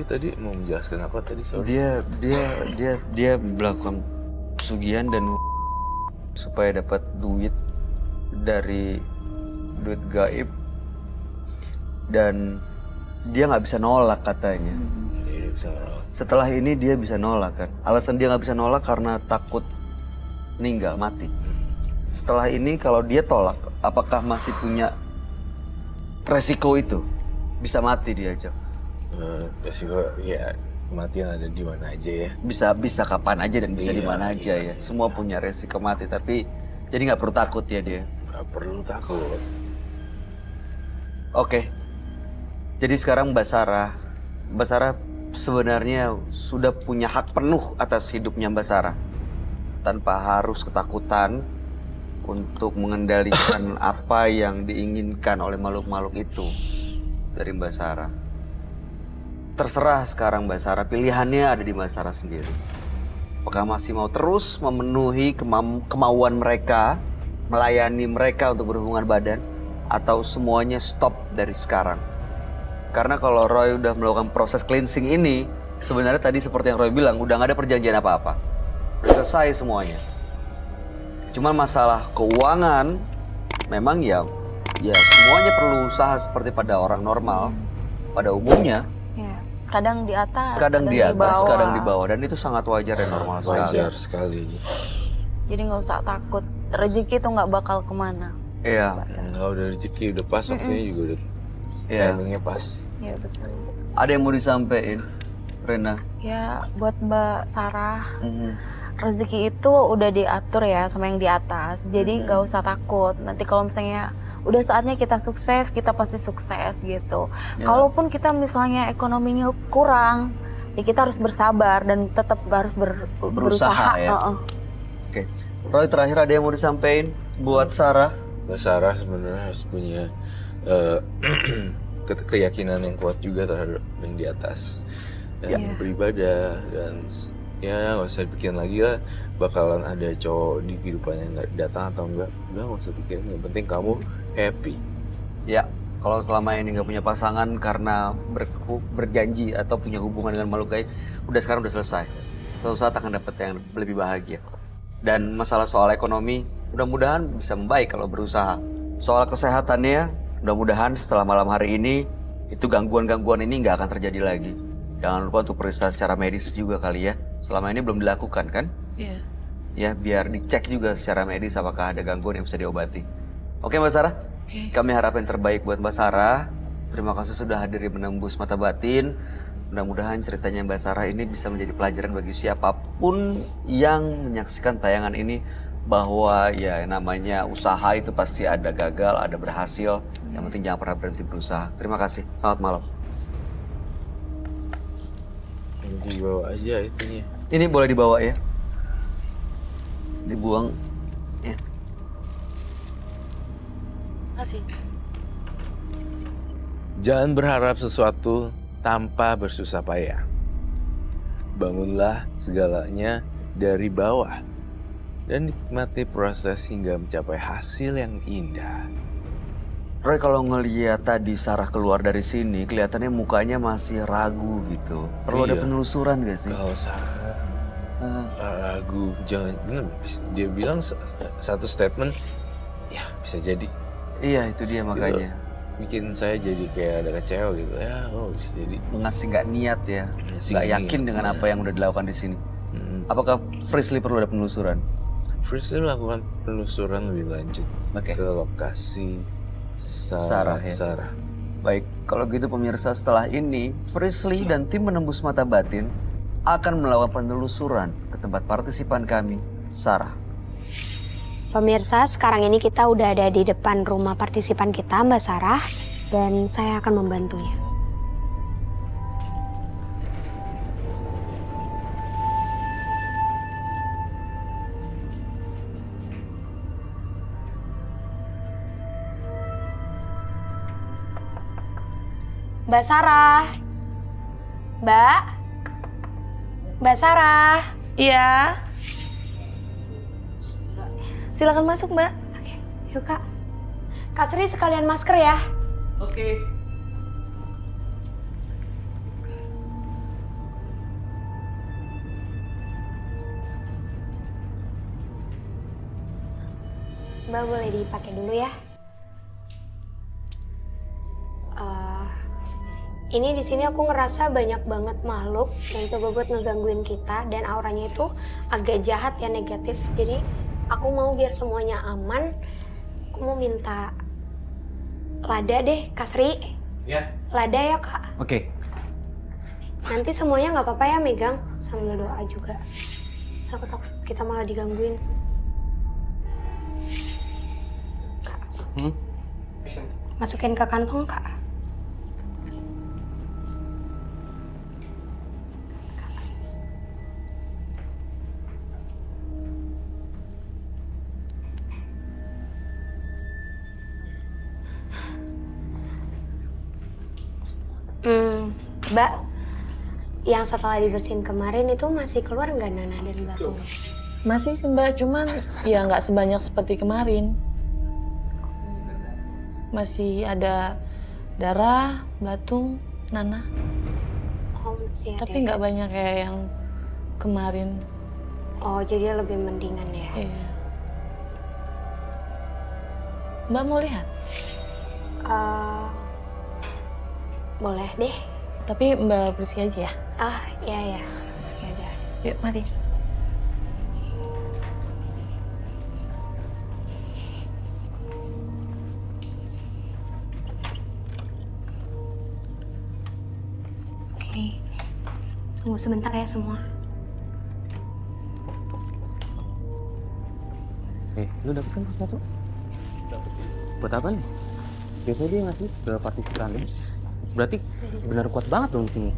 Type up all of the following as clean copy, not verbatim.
tadi mau menjelaskan apa tadi? Sorry. Dia melakukan pesugihan dan supaya dapat duit dari duit gaib dan dia nggak bisa nolak katanya. Dia bisa nolak. Setelah ini dia bisa nolak kan. Alasan dia nggak bisa nolak karena takut meninggal mati. Setelah ini kalau dia tolak, apakah masih punya resiko itu? Bisa mati dia aja. Resiko ya kematian ada di mana aja ya. Bisa kapan aja dan bisa di mana aja ya. Iya. Semua punya resiko mati tapi jadi nggak perlu takut ya dia. Gak perlu takut. Oke. Jadi sekarang Mbak Sarah sebenarnya sudah punya hak penuh atas hidupnya Mbak Sarah. Tanpa harus ketakutan untuk mengendalikan apa yang diinginkan oleh makhluk-makhluk itu dari Mbak Sarah. Terserah sekarang Mbak Sarah, pilihannya ada di Mbak Sarah sendiri. Apakah masih mau terus memenuhi kemauan mereka, melayani mereka untuk berhubungan badan, atau semuanya stop dari sekarang? Karena kalau Roy udah melakukan proses cleansing ini, sebenarnya tadi seperti yang Roy bilang, udah gak ada perjanjian apa-apa. Udah selesai semuanya. Cuman masalah keuangan, memang ya semuanya perlu usaha seperti pada orang normal. Pada umumnya. Ya, kadang di atas, Kadang di atas, bawah. kadang di bawah. Dan itu sangat wajar dan normal sekali. Wajar sekali. Jadi nggak usah takut, rezeki tuh nggak bakal kemana. Iya. Enggak, udah rezeki, udah pas waktunya juga udah. Iya. Timingnya pas. Ya betul. Ada yang mau disampaikan, Rena? Ya buat Mbak Sarah, rezeki itu udah diatur ya sama yang di atas. Jadi nggak usah takut. Nanti kalau misalnya udah saatnya kita sukses, kita pasti sukses gitu. Kalaupun kita misalnya ekonominya kurang, ya kita harus bersabar dan tetap harus berusaha. Ya. Oke. Roy, terakhir ada yang mau disampaikan buat Sarah? Mbak Sarah sebenarnya harus punya keyakinan yang kuat juga terhadap yang di atas. Dan beribadah dan ya nggak usah pikirin lagi lah bakalan ada cowok di kehidupan yang nggak datang atau enggak. Udah nggak usah pikirin, yang penting kamu happy. Ya, kalau selama ini nggak punya pasangan karena berjanji atau punya hubungan dengan makhluk gaib, udah sekarang udah selesai. Suatu saat akan dapat yang lebih bahagia. Dan masalah soal ekonomi, mudah-mudahan bisa membaik kalau berusaha. Soal kesehatannya, mudah-mudahan setelah malam hari ini, itu gangguan-gangguan ini nggak akan terjadi lagi. Jangan lupa untuk periksa secara medis juga kali ya. Selama ini belum dilakukan kan? Iya. Ya, biar dicek juga secara medis apakah ada gangguan yang bisa diobati. Oke Mbak Sarah? Kami harap yang terbaik buat Mbak Sarah. Terima kasih sudah hadir di Menembus Mata Batin. Mudah-mudahan ceritanya Mbak Sarah ini bisa menjadi pelajaran bagi siapapun yang menyaksikan tayangan ini. Bahwa ya namanya usaha itu pasti ada gagal, ada berhasil. Yang penting jangan pernah berhenti berusaha. Terima kasih. Selamat malam. Dibawa aja itunya. Ini boleh dibawa ya? Dibuang. Ya. Makasih. Jangan berharap sesuatu tanpa bersusah payah. Bangunlah segalanya dari bawah dan nikmati proses hingga mencapai hasil yang indah. Roy, kalau ngeliat tadi Sarah keluar dari sini, kelihatannya mukanya masih ragu gitu. Perlu ada Iya. penelusuran gak sih? Kalau Sarah ragu, jangan bener. Dia bilang satu statement, ya bisa jadi. Iya, itu dia makanya. Bikin saya jadi kayak ada kecewa gitu. Ya, bisa jadi. Ngasih nggak niat ya, Ngasih nggak nggak yakin niat, dengan ya. apa yang udah dilakukan di sini. Apakah Frisley perlu ada penelusuran? Frisley melakukan penelusuran lebih lanjut Oke. ke lokasi Sarah ya. Sarah. Baik, kalau gitu pemirsa, setelah ini Frisley dan tim Menembus Mata Batin akan melakukan penelusuran ke tempat partisipan kami, Sarah. Pemirsa, sekarang ini kita udah ada di depan rumah partisipan kita, Mbak Sarah, dan saya akan membantunya. Mbak Sarah. Mbak Sarah. Iya. Silakan masuk, Mbak. Yuk, Kak. Kak Sri sekalian masker ya. Oke. Mbak boleh dipakai dulu ya. Ini di sini aku ngerasa banyak banget makhluk yang coba buat ngegangguin kita dan auranya itu agak jahat ya, negatif. Jadi aku mau biar semuanya aman. Aku mau minta lada deh, Kak Sri. Ya. Lada ya Kak. Oke. Nanti semuanya nggak apa-apa ya megang sambil doa juga. Aku takut kita malah digangguin. Kak. Masukin ke kantong Kak. Mbak, yang setelah dibersihin kemarin itu masih keluar nggak nanah dan belatung? Masih sih Mbak, cuman ya nggak sebanyak seperti kemarin. Masih ada darah, belatung, nanah. Oh masih ada. Tapi nggak banyak kayak yang kemarin. Oh jadi lebih mendingan ya? Iya. Mbak mau lihat? Boleh deh. Tapi Mbak bersih aja ya. Ah iya ya. Ya udah. Yuk mari. Oke. Tunggu sebentar ya semua. Lu dapet kan satu? Dapet. Buat apa nih? Biasanya dia ngasih ke partisipan deh. Berarti benar kuat banget dong di sini.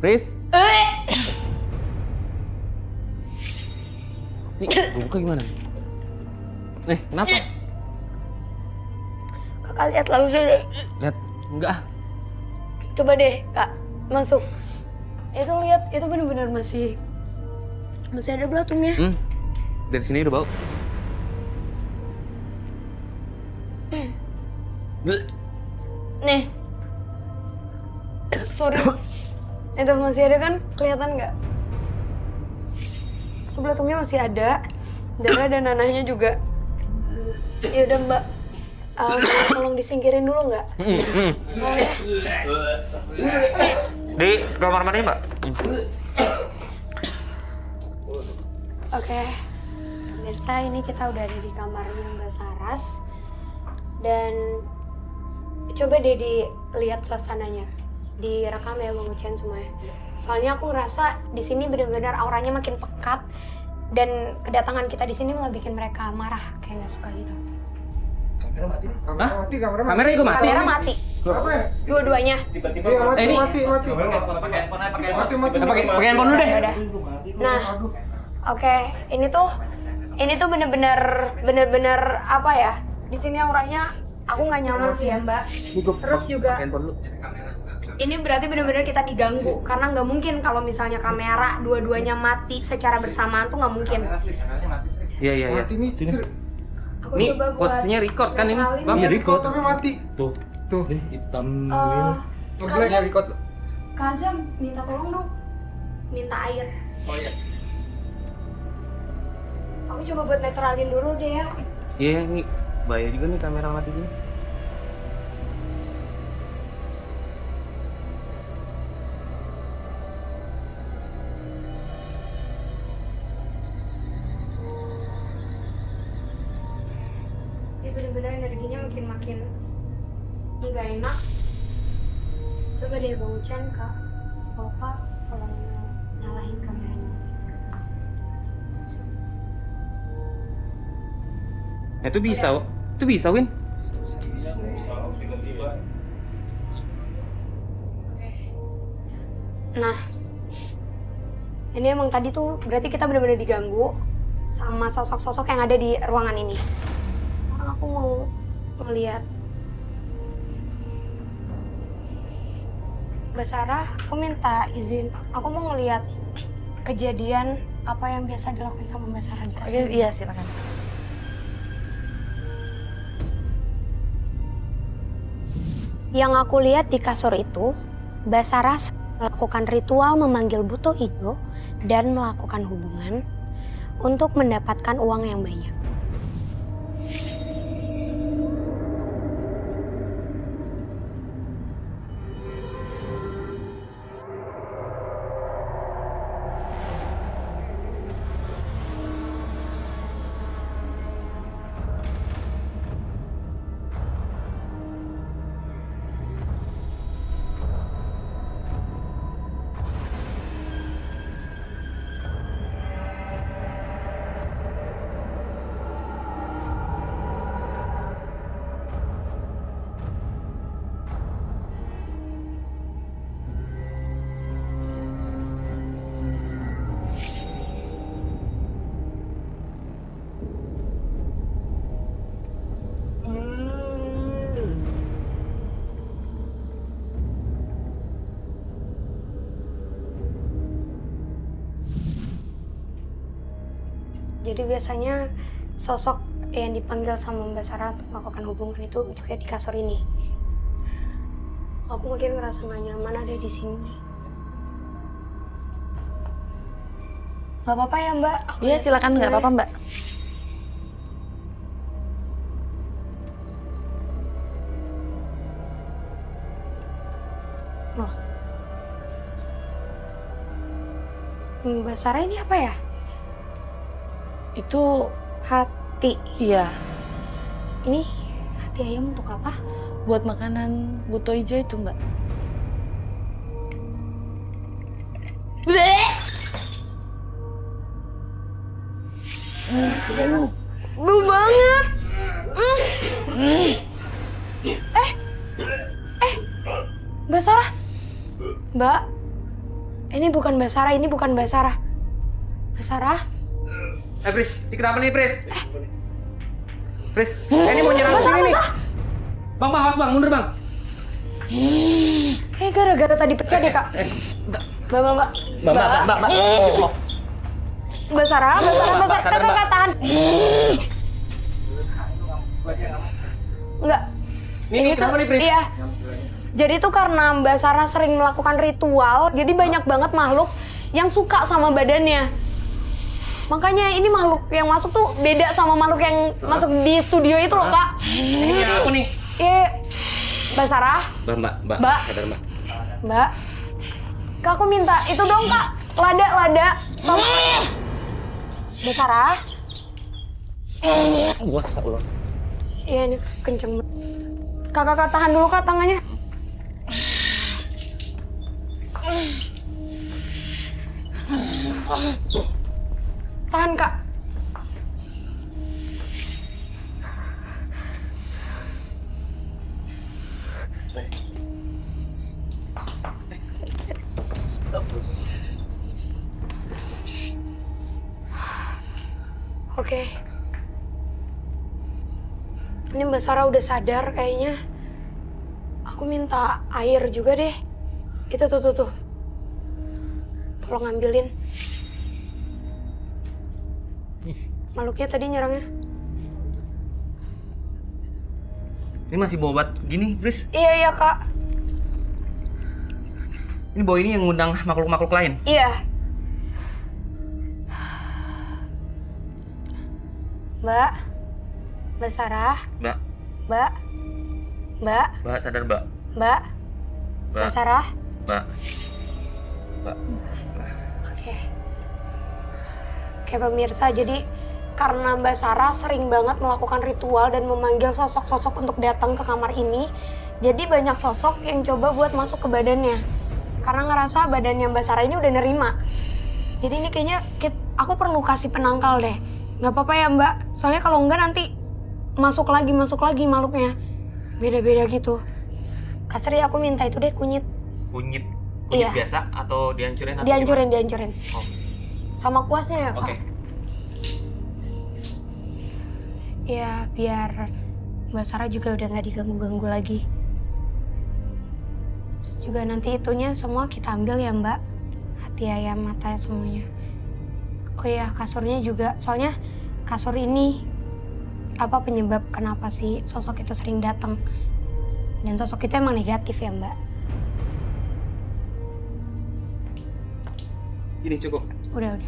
Riz? Nih, gue buka gimana? Kenapa? Kakak lihat langsung. Lihat, enggak. Coba deh Kak, masuk. Itu lihat, itu benar-benar masih ada belatungnya. Dari sini udah bau. Nih. Sorry. Itu masih ada kan? Kelihatan nggak? Itu belatungnya masih ada. Darah dan nanahnya juga. Ya udah Mbak. Tolong disingkirin dulu nggak? Tolong ya. Di kamar mandi, Mbak. Oke. Pemirsa, ini kita udah ada di kamarnya Mbak Saras. Dan coba deh dilihat suasananya. Direkam ya Bang Ucen semuanya. Soalnya aku ngerasa di sini benar-benar auranya makin pekat dan kedatangan kita di sini malah bikin mereka marah, kayak nggak suka gitu. Kamera mati nih. Kamera juga mati. Kamera mati. Dua-duanya. Tiba-tiba ini mati. Pakai handphone dulu deh. Ya udah. Nah, oke, ini tuh bener-bener apa ya? Di sini auranya aku nggak nyaman sih ya Mbak. Terus juga ini berarti bener-bener kita diganggu karena nggak mungkin kalau misalnya kamera dua-duanya mati secara bersamaan tuh nggak mungkin. Iya. Mati nih. Aku Nih, coba buat posisinya record kan ini? kenalin Bang, ya. Record tapi mati. Tuh. hitam. Ngeblank ya record. Kak Azam minta tolong dong, minta air. Oh iya. Aku coba buat netralin dulu deh ya. Iya, ini bahaya juga nih kamera mati gini. Ini bener-bener energinya makin nggak enak. Coba deh Bang Ucen, Kak Ova, tolong nyalahin kameranya. Itu bisa, Win. Nah, ini emang tadi tuh berarti kita benar-benar diganggu sama sosok-sosok yang ada di ruangan ini. Sekarang aku mau melihat Mbak Sarah, aku minta izin. Aku mau ngeliat kejadian apa yang biasa dilakukan sama Mbak Sarah di kasur. Oke, iya silakan. Yang aku lihat di kasur itu, Mbak Sarah melakukan ritual memanggil buto ijo dan melakukan hubungan untuk mendapatkan uang yang banyak. Jadi biasanya sosok yang dipanggil sama Mbak Sarah untuk melakukan hubungan itu juga di kasur ini. Aku makin ngerasa gak nyaman ada di sini. Gak apa-apa ya Mbak? Iya silakan, nggak apa-apa Mbak. Loh. Mbak Sarah ini apa ya? Itu Hati. iya Ini hati ayam untuk apa? buat makanan buto ijo itu Mbak. Bau banget. Mbak Sarah. Mbak. Ini bukan Mbak Sarah, ini bukan Mbak Sarah. Mbak Sarah? Pris, ini kenapa nih, Pris? Pris, ini mau nyerang sini nih. Bang, awas bang, mundur bang. Gara-gara tadi pecah deh, Kak. Mbak. Oh. Mbak Sarah. Kakak tahan. Enggak. Ini kenapa nih, Pris? Iya. Jadi tuh karena Mbak Sarah sering melakukan ritual, jadi banyak banget makhluk yang suka sama badannya. Makanya ini makhluk yang masuk tuh beda sama makhluk yang masuk di studio itu loh, Kak. Ini punya aku nih. Iya. Mbak Sarah. Mbak. Sadar, Mbak. Mbak. Kak, aku minta itu dong, Kak. Lada sama Mbak Sarah. Wah, Allah. Iya, ini kenceng banget. Kakak tahan dulu, Kak, tangannya. Tahan, Kak. Oke. Ini Mbak Sarah udah sadar kayaknya. Aku minta air juga deh. Itu tuh. Tolong ambilin. Makhluknya tadi nyerangnya. Ini masih bawa obat gini, Pris? Iya, Kak. Ini bawa ini yang ngundang makhluk-makhluk lain? Iya. Mbak Sarah. Mbak, sadar Mbak. Mbak Sarah. Mbak. Oke pemirsa, jadi karena Mbak Sarah sering banget melakukan ritual dan memanggil sosok-sosok untuk datang ke kamar ini, jadi banyak sosok yang coba buat masuk ke badannya. Karena ngerasa badannya Mbak Sarah ini udah nerima. Jadi ini kayaknya aku perlu kasih penangkal deh. Nggak apa-apa ya Mbak, soalnya kalau enggak nanti masuk lagi makhluknya. Beda-beda gitu. Kasri, aku minta itu deh kunyit. Kunyit Iya. biasa atau dihancurin? Atau Dihancurin. Oh. Sama kuasnya ya, Kak? Oke. Ya, biar Mbak Sarah juga udah nggak diganggu-ganggu lagi. Terus juga nanti itunya semua kita ambil ya, Mbak. Hati ayam, mata semuanya. Oh iya, kasurnya juga. Soalnya kasur ini apa penyebab kenapa sih sosok itu sering datang? Dan sosok itu emang negatif ya, Mbak? Ini cukup. Udah.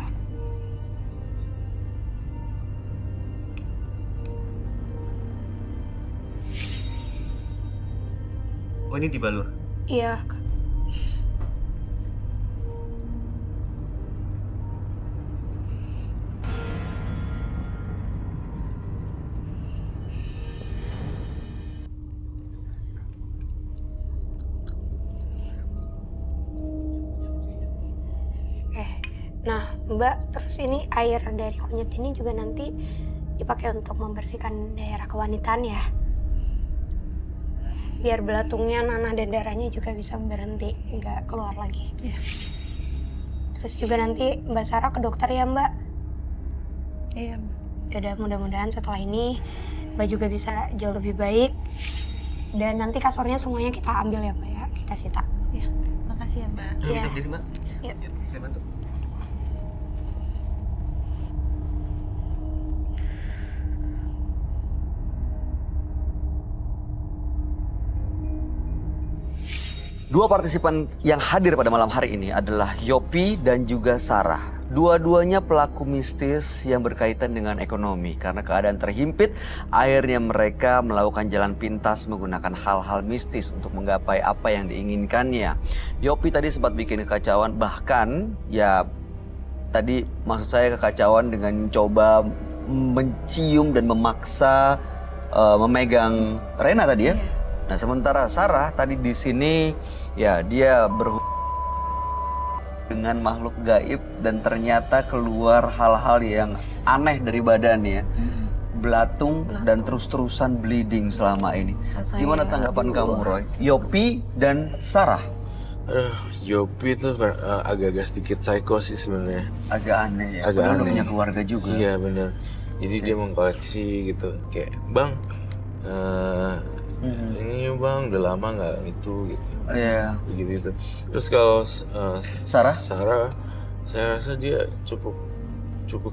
Oh ini dibalur. Iya, Kak. Nah, Mbak, terus ini air dari kunyit ini juga nanti dipakai untuk membersihkan daerah kewanitaan ya. Biar belatungnya, nanah dan darahnya juga bisa berhenti, nggak keluar lagi. Iya. Terus juga nanti Mbak Sarah ke dokter ya, Mbak. Iya. Yaudah, mudah-mudahan setelah ini Mbak juga bisa jauh lebih baik. Dan nanti kasurnya semuanya kita ambil ya, Mbak ya. Kita sita. Iya. Makasih ya Mbak. Iya. Bisa berdiri, Mbak? Yuk. Ya, saya bantu. Dua partisipan yang hadir pada malam hari ini adalah Yopi dan juga Sarah. Dua-duanya pelaku mistis yang berkaitan dengan ekonomi. Karena keadaan terhimpit, akhirnya mereka melakukan jalan pintas menggunakan hal-hal mistis untuk menggapai apa yang diinginkannya. Yopi tadi sempat bikin kekacauan, bahkan ya tadi maksud saya kekacauan dengan coba mencium dan memaksa memegang Rena tadi ya. Nah sementara Sarah tadi di sini ya dia berhubungan dengan makhluk gaib dan ternyata keluar hal-hal yang aneh dari badannya. Belatung dan terus-terusan bleeding selama ini. Rasanya, Gimana tanggapan kamu Roy? Yopi dan Sarah? Aduh, Yopi tuh agak-agak sedikit psycho sih sebenarnya. Agak aneh ya, Agak padahal udah aneh. punya keluarga juga. Iya bener. Jadi dia mengkoleksi gitu. Kayak bang, ini bang udah lama nggak itu gitu. Iya. Begitu itu. Terus kalau Sarah? Sarah, saya rasa dia cukup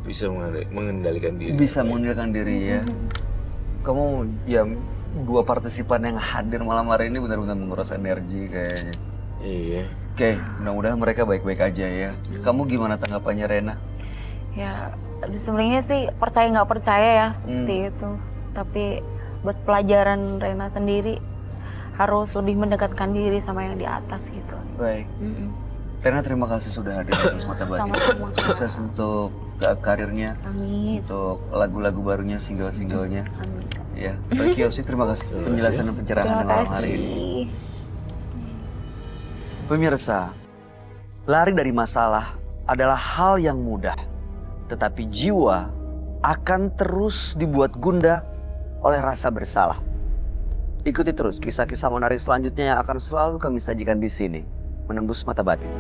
bisa mengendalikan diri. Bisa mengendalikan diri ya. Kamu ya dua partisipan yang hadir malam hari ini benar-benar menguras energi kayaknya. Iya. Oke, mudah-mudahan mereka baik-baik aja ya. Kamu gimana tanggapannya Rena? Ya, sebenarnya sih percaya nggak percaya ya seperti itu. Tapi buat pelajaran Rena sendiri harus lebih mendekatkan diri sama yang di atas gitu. Baik. Rena terima kasih sudah hadir di Mata Batin. Sama-sama. Sukses untuk karirnya, Amin. untuk lagu-lagu barunya, single-singlenya. Amin. Ya, Roy Kiyoshi terima kasih penjelasan dan pencerahan Terima malam hari ini. kasih. Pemirsa, lari dari masalah adalah hal yang mudah, tetapi jiwa akan terus dibuat gundah oleh rasa bersalah. Ikuti terus kisah-kisah menarik selanjutnya yang akan selalu kami sajikan di sini, Menembus Mata Batin.